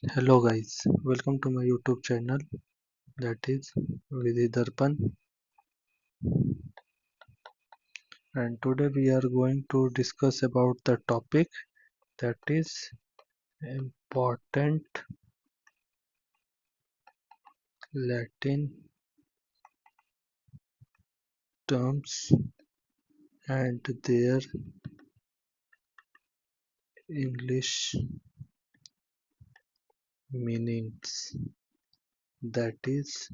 Hello guys, welcome to my YouTube channel, that is Vidhi Darpan, and today we are going to discuss about the topic that is important Latin terms and their English meanings, that is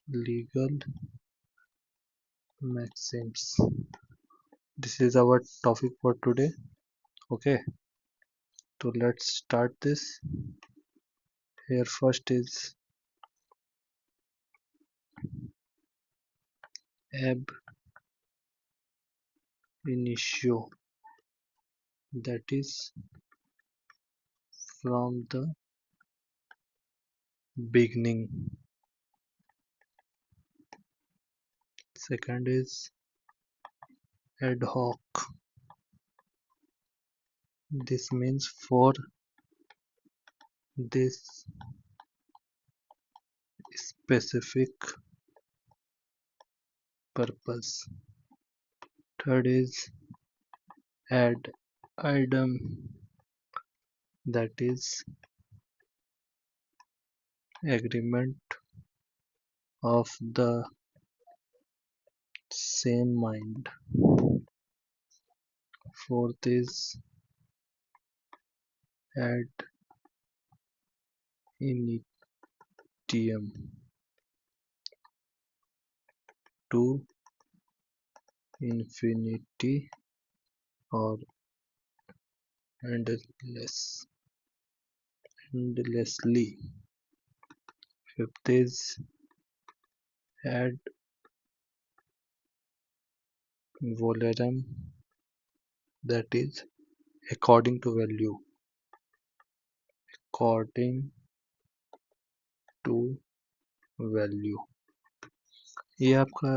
legal maxims. This is our topic for today. Okay, so let's start this. Here first is ab initio, that is from the beginning. Second is ad hoc. This means for this specific purpose. Third is ad idem, that is agreement of the same mind. Fourth is ad initium, to infinity or endlessly. Fifth is ad valorem, that is according to value. According to value, ये आपका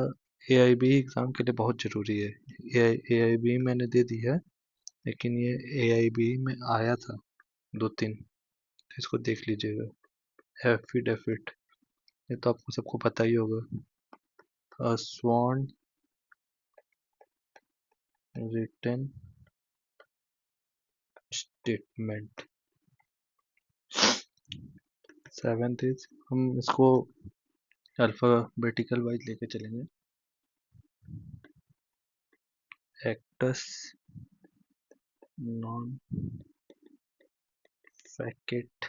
AIB exam के लिए बहुत ज़रूरी है। AIB मैंने दे दी है, लेकिन ये AIB में आया था 2-3, तो इसको देख लीजिएगा। एफिडेविट, ये तो आपको सबको पता ही होगा। Sworn written statement. Seventh is, हम इसको अल्फाबेटिकल वाइज लेके चलेंगे। एक्टस नॉन फैकेट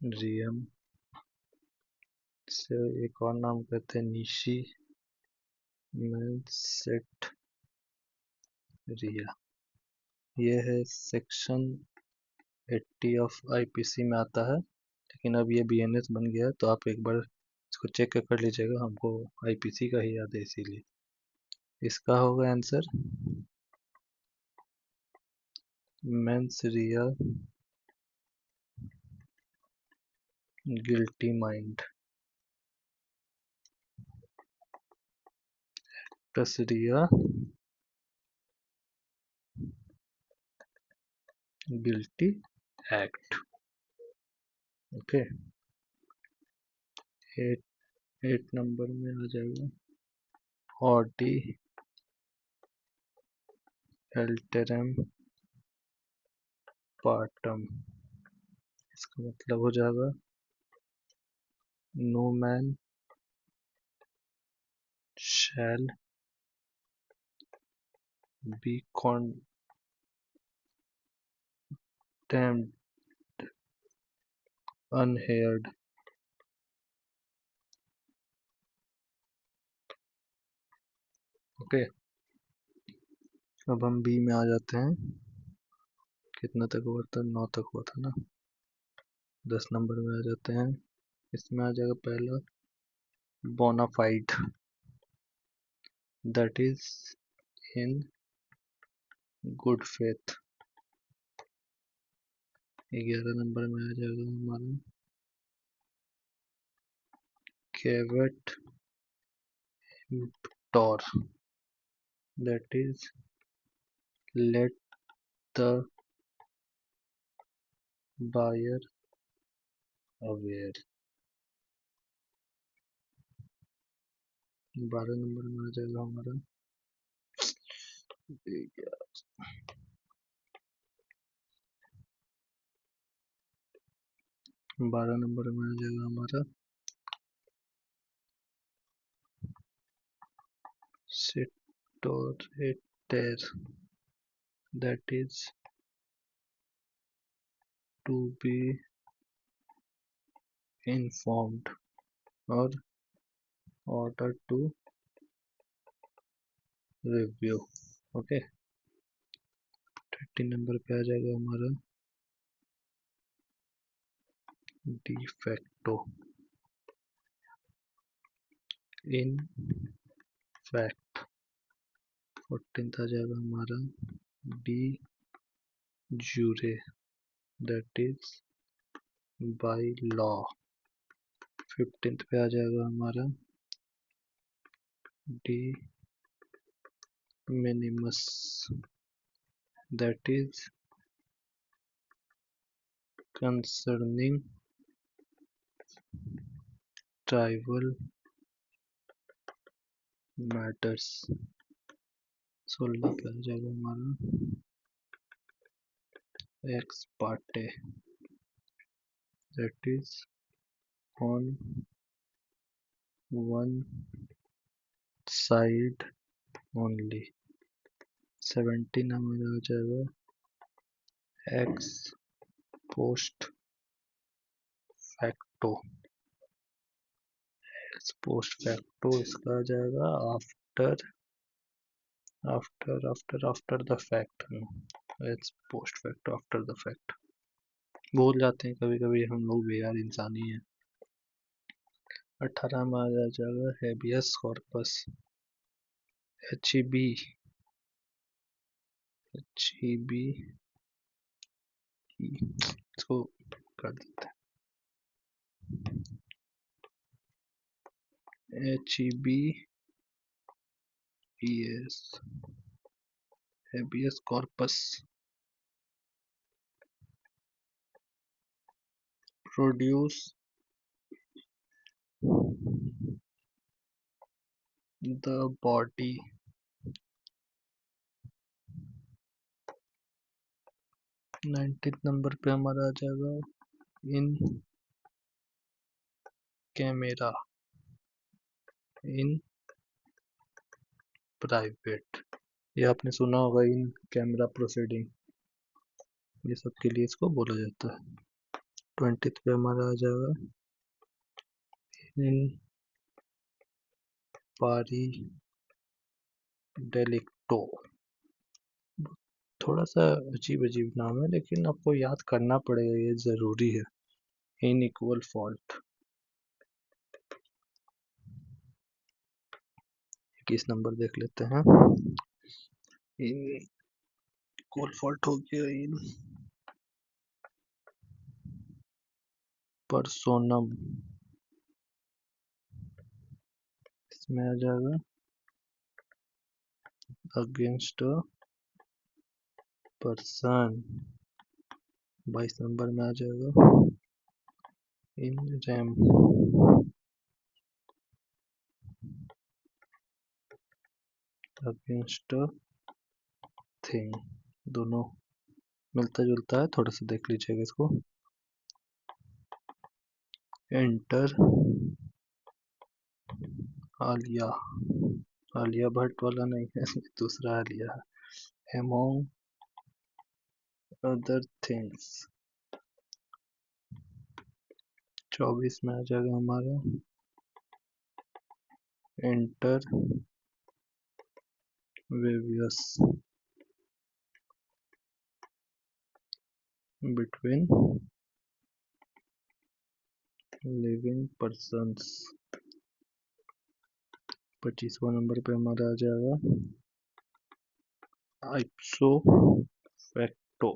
रियम, से एक और नाम कहते हैं निशी मेंसेट रिया। ये है सेक्शन 80 ऑफ IPC में आता है, लेकिन अब ये BNS बन गया है, तो आप एक बार इसको चेक कर लीजिएगा। हमको IPC का ही याद है, इसीलिए इसका होगा answer mens rea guilty mind. तसरिया गिल्टी एक्ट। ओके, 8 नंबर में आ जाएगा ऑडी एल्टेरम पार्टम। इसका मतलब हो जाएगा no man shall be condemned unheard। Okay, अब हम बी में आ जाते हैं। कितना तक हुआ था? 9 तक हुआ था ना। 10 नंबर में आ जाते हैं। इसमें आ जाएगा पहला bona fide, that is in good faith. 11 number में आ जाएगा हमारा caveat emptor, that is let the buyer aware. 12 number में आ जाएगा हमारा, 12 नंबर में आ जाएगा हमारा सिटोरेटर, that is to be informed or order to review। Okay, 30 number पे आ जाएगा हमारा डिफेक्टो, इन फैक्ट। 14th आ जाएगा हमारा D jure, that is by law. 15th पे आ जाएगा हमारा D minimus, that is concerning tribal matters. 16 पे आ जाएगा हमारा x Partey, that is on one side only. 17 हमारा आ जाएगा x post facto, x post facto इसका आ जाएगा after after after after the fact. X post facto after the fact, भूल जाते हैं कभी कभी हम लोग भी यार, इंसानी है। 18 में आ जाएगा हेबियस कॉर्पस, HEB, HEB इसको कर देते हैं HEBES, habeas corpus produce the body. 19th number पे हमारा आ जाएगा इन कैमरा, इन प्राइवेट। ये आपने सुना होगा इन कैमरा प्रोसीडिंग, ये सब के लिए इसको बोला जाता है। 20th पे हमारा आ जाएगा इन पारी डेलिक्टो। थोड़ा सा अजीब अजीब नाम है लेकिन आपको याद करना पड़ेगा, ये जरूरी है। In equal fault. 21 नंबर देख लेते हैं। इन इक्वल फॉल्ट हो गया इन परसोनम, इसमें आ जाएगा अगेंस्ट अ पर्सन। 22 नंबर में आ जाएगा इन रैम अगेंस्ट अ थिंग। दोनों मिलता जुलता है, थोड़ा सा देख लीजिएगा इसको। एंटर आलिया, आलिया भट्ट वाला नहीं है दूसरा आलिया है। among other things। 24 में आ जाएगा हमारा inter vivos between living persons. 25वां नंबर पे हमारा आ जाएगा आइप्सो फैक्टो,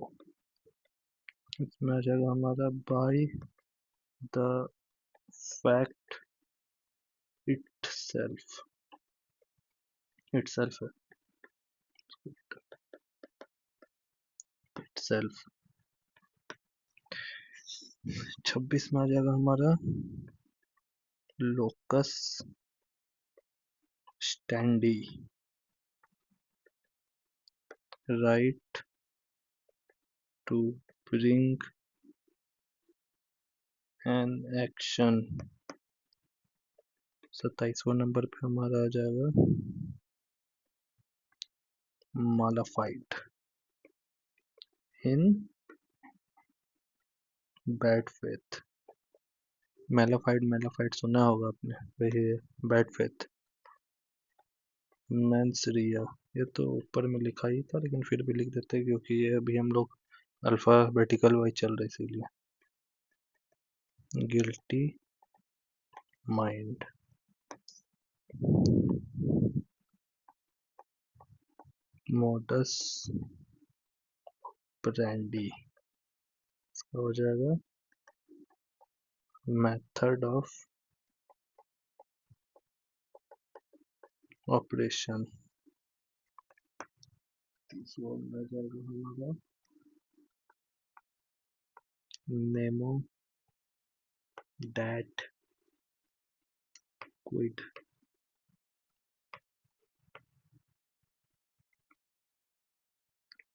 इसमें आ जाएगा हमारा by the fact itself, itself है। सेल्फ। 26 में आ जाएगा हमारा locus standi, right to bring an action. 27वां नंबर पे हमारा आ जाएगा mala fide in bad faith. Mala fide mala fide सुना होगा आपने, वही है बैड फेथ। मैंसरिया, ये तो ऊपर में लिखा ही था लेकिन फिर भी लिख देते हैं क्योंकि ये अभी हम लोग अल्फाबेटिकल वाइज चल रहे इसीलिए। गिल्टी माइंड, मोडस ब्रैंडी, इसका हो जाएगा मेथड ऑफ ऑपरेशन। तीसरा आ जाएगा हमारा nemo dat quid,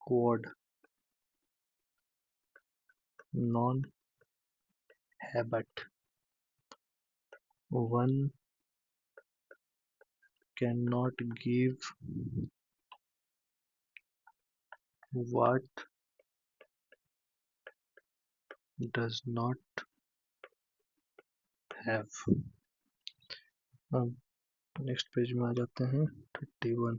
quod non habet, one can not give what does not have। अब नेक्स्ट पेज में आ जाते हैं 31।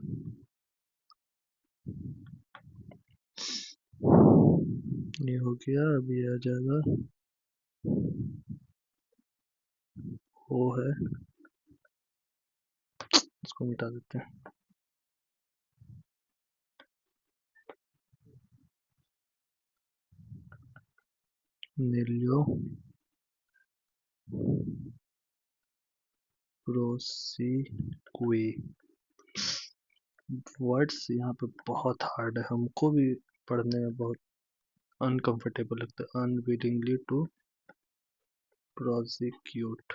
ये हो गया, अभी आ जाएगा वो है, इसको मिटा देते हैं। निलियो प्रोसिक्वी। वर्ड्स यहाँ पे बहुत हार्ड है, हमको भी पढ़ने में बहुत अनकंफर्टेबल लगता है। अनविलिंगली टू प्रोसिक्यूट,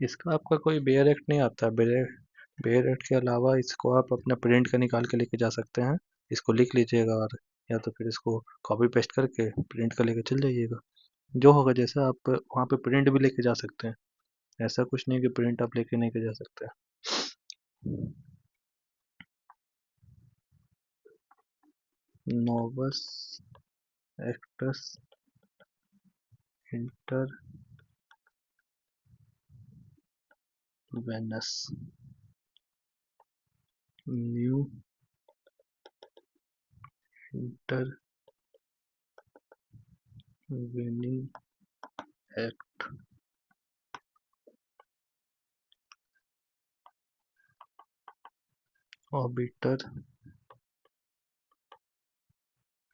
इसका आपका कोई बेयर एक्ट नहीं आता। बेयर एक्ट के अलावा इसको आप अपना प्रिंट का निकाल के लेके जा सकते हैं, इसको लिख लीजिएगा और या तो फिर इसको कॉपी पेस्ट करके प्रिंट का लेके चल जाइएगा। जो होगा जैसा आप वहाँ पे प्रिंट भी लेके जा सकते हैं, ऐसा कुछ नहीं कि प्रिंट आप लेके नहीं के जा सकते। Novus actus interveniens, new intervening act, obiter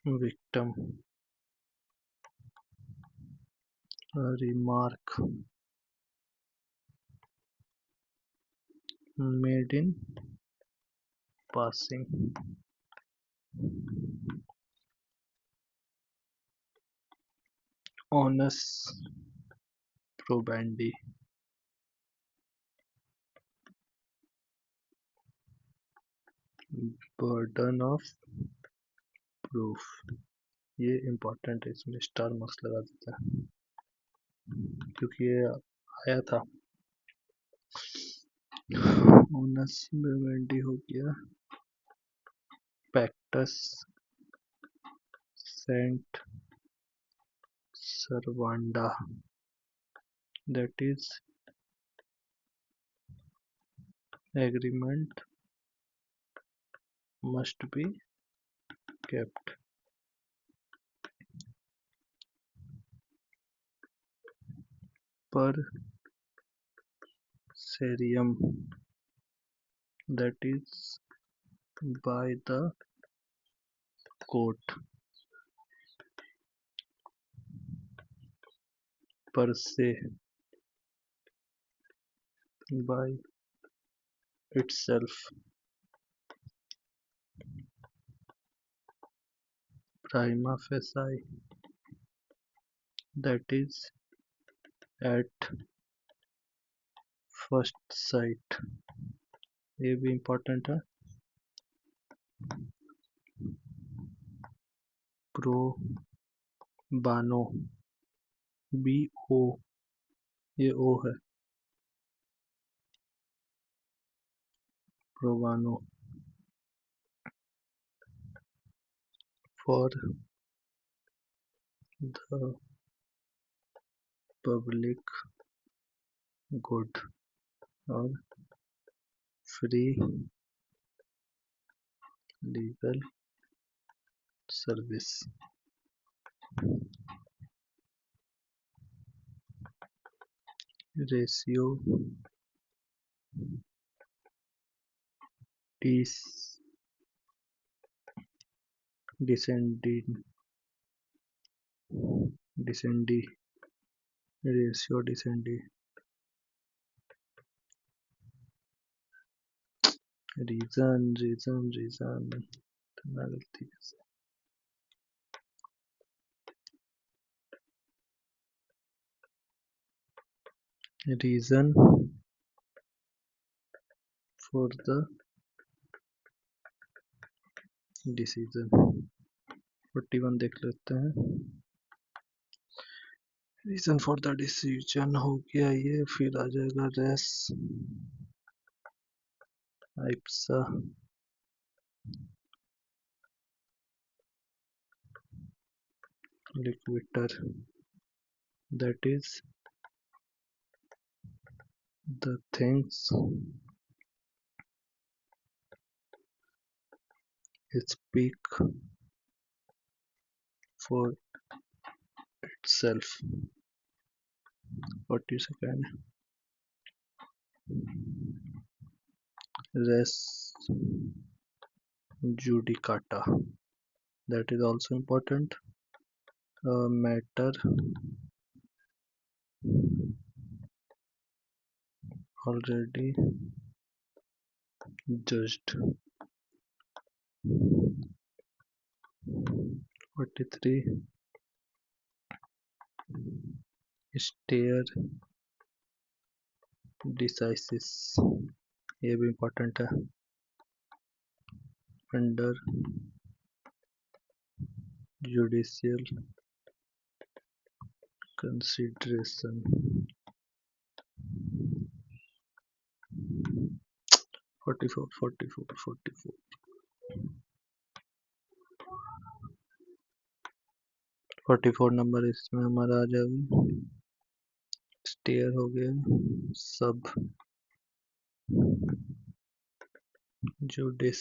dictum, remark made in passing, onus probandi, burden of proof. ये इम्पोर्टेंट है, इसमें स्टार मार्क्स लगा देते हैं क्योंकि ये आया था। ऑनस प्रोबेंडी हो गया। पैक्टस Saint सर्वांडा, that is agreement must be kept। per serium, that is by the court। per se, by itself। prima facie, that is at first sight. ये भी important है. Pro bano, BO, ये O है. Pro bano, for the public good और free legal service. Ratio descending, descending, ratio descending. Reason इतना गलती कैसे. Reason for the decision. 41 देख लेते हैं. रीजन फॉर द डिसीजन हो गया ये. फिर आ जाएगा race ipsa liquidator, that is the things speak for itself. 42nd. Res judicata, that is also important. Matter already judged. 43. Stare decisis, ये भी important है. Under judicial consideration. 44. 44 नंबर इसमें हमारा आ जाएगा. स्टेयर हो गया. सब जुडिस,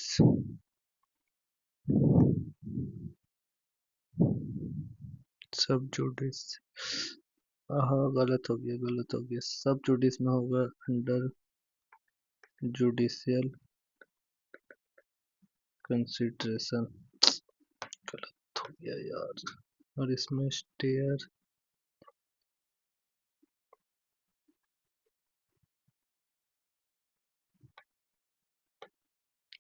सब जुडिस. हाँ गलत हो गया. सब जुडिस में होगा अंडर जुडिशियल कंसिडरेशन. गलत हो गया यार. और इसमें स्टेयर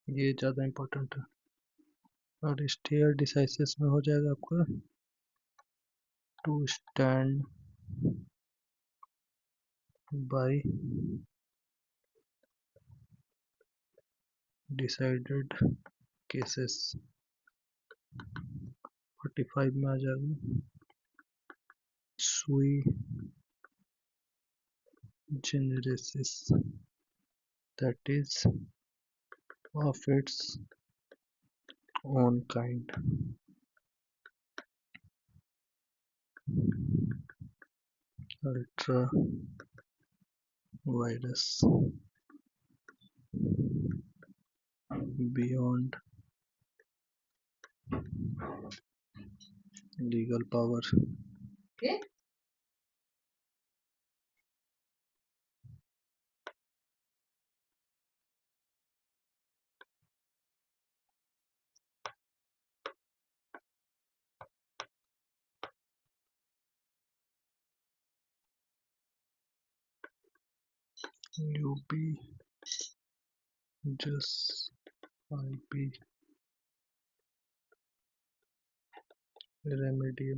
ये ज़्यादा इम्पोर्टेंट है. और स्टेयर डिसाइसिस में हो जाएगा आपका to stand by decided cases. 45 में आ जाएगा sui generis, that is of its own kind. Ultra virus, beyond legal power. UB just IP remedy,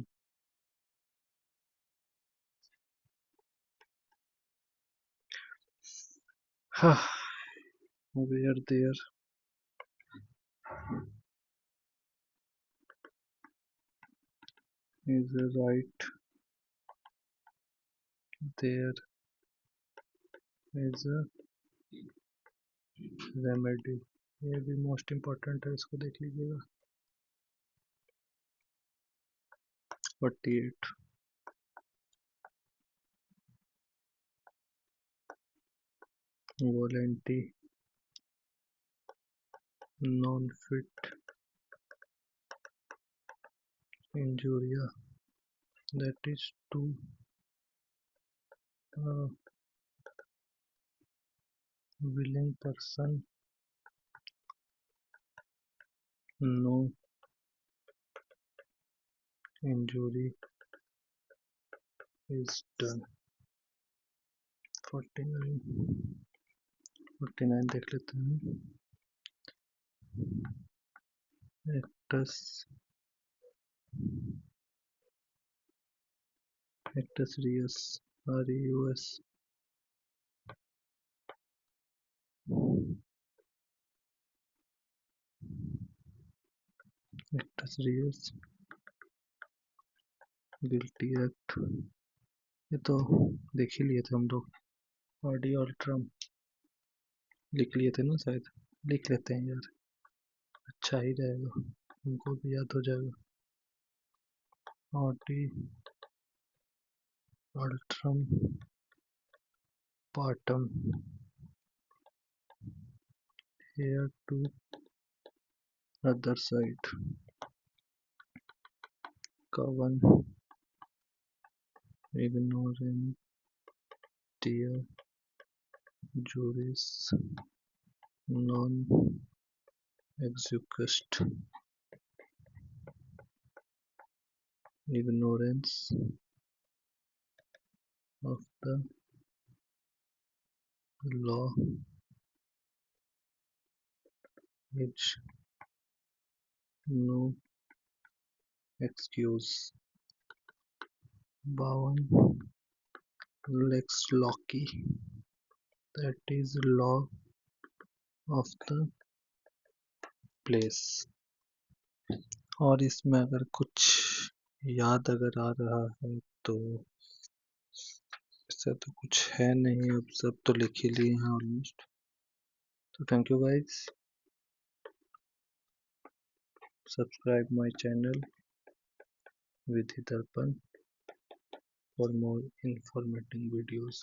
where there is a right, there is a remedy. ये भी most important है, इसको देख लीजिएगा। 48, volenti non fit injuria, that is to a willing person, no injury is done। 49, 49 देख लेते हैं। Actus, actus reus, REUS, actus reus guilty act, ये तो देख ही लिए थे हम लोग। ऑडी और ट्रम्प लिख लिए थे ना शायद, लिख लेते हैं यार, अच्छा ही रहेगा, हमको भी याद हो जाएगा। Audi alteram partem hear to other side, कवन ignorantia juris non exequest, ignorance of the law is no excuse। 52, lex loci, that is law of the place। और इसमें अगर कुछ याद अगर आ रहा है तो, ऐसा तो कुछ है नहीं, अब सब तो लिख ही लिए हैं ऑलमोस्ट। तो thank you guys, subscribe my channel Vidhi Darpan for more informative videos।